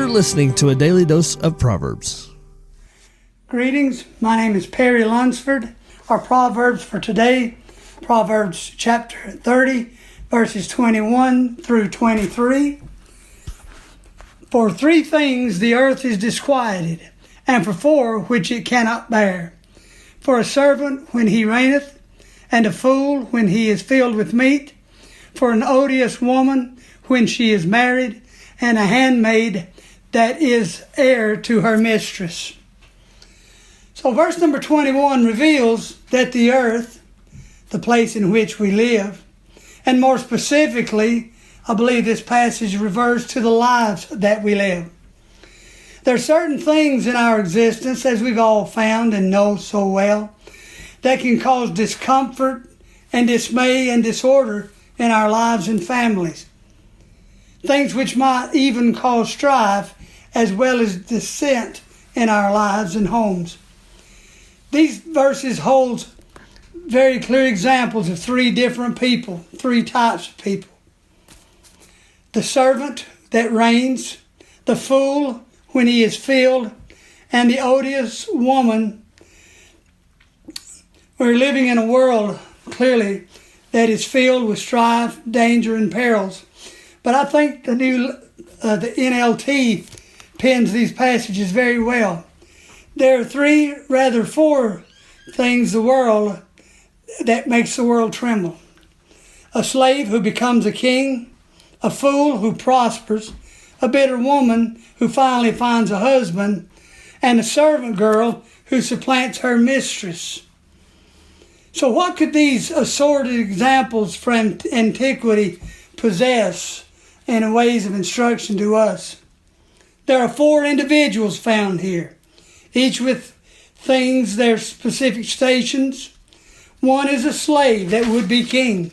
You're listening to a daily dose of Proverbs. Greetings, my name is Perry Lunsford. Our Proverbs for today, Proverbs chapter 30, verses 21 through 23. For 3 things the earth is disquieted, and for 4 which it cannot bear. For a servant when he reigneth, and a fool when he is filled with meat. For an odious woman when she is married, and a handmaid that is heir to her mistress. So verse number 21 reveals that the earth, the place in which we live, and more specifically, I believe this passage refers to the lives that we live. There are certain things in our existence, as we've all found and know so well, that can cause discomfort and dismay and disorder in our lives and families. Things which might even cause strife as well as dissent in our lives and homes. These verses hold very clear examples of 3 different people, 3 types of people. The servant that reigns, the fool when he is filled, and the odious woman. We're living in a world, clearly, that is filled with strife, danger, and perils. But I think the NLT pens these passages very well. There are 4 things the world that makes the world tremble. A slave who becomes a king, a fool who prospers, a bitter woman who finally finds a husband, and a servant girl who supplants her mistress. So what could these assorted examples from antiquity possess in ways of instruction to us? There are 4 individuals found here, each with things, their specific stations. One is a slave that would be king.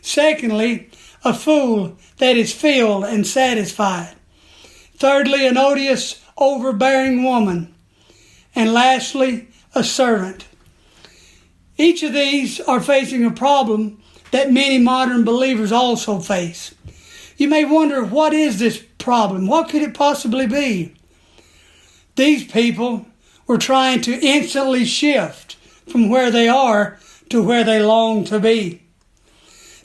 Secondly, a fool that is filled and satisfied. Thirdly, an odious, overbearing woman. And lastly, a servant. Each of these are facing a problem that many modern believers also face. You may wonder, what is this problem? What could it possibly be? These people were trying to instantly shift from where they are to where they long to be.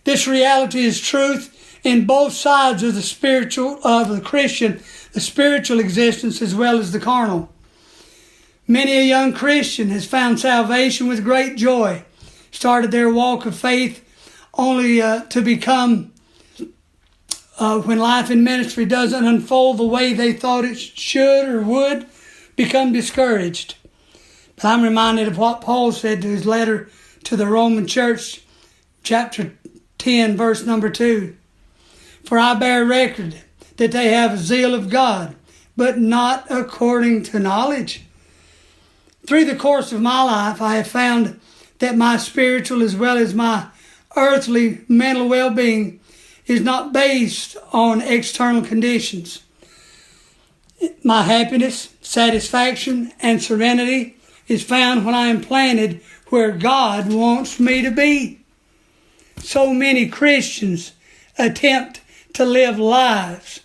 This reality is truth in both sides of the Christian, the spiritual existence as well as the carnal. Many a young Christian has found salvation with great joy, started their walk of faith only to become, when life in ministry doesn't unfold the way they thought it should or would, become discouraged. But I'm reminded of what Paul said to his letter to the Roman church, chapter 10, verse number 2. For I bear record that they have a zeal of God, but not according to knowledge. Through the course of my life, I have found that my spiritual as well as my earthly mental well-being is not based on external conditions. My happiness, satisfaction, and serenity is found when I am planted where God wants me to be. So many Christians attempt to live lives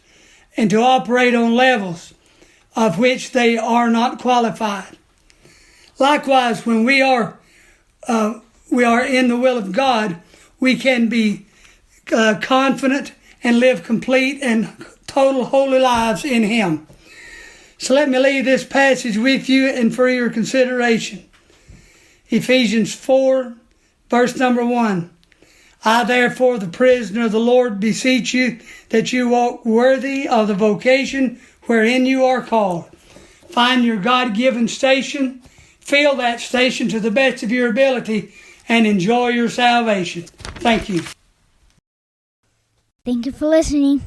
and to operate on levels of which they are not qualified. Likewise, when we are in the will of God, we can be confident and live complete and total holy lives in Him. So let me leave this passage with you and for your consideration. Ephesians 4, verse number 1. I therefore, the prisoner of the Lord, beseech you that you walk worthy of the vocation wherein you are called. Find your God-given station, fill that station to the best of your ability, and enjoy your salvation. Thank you. Thank you for listening.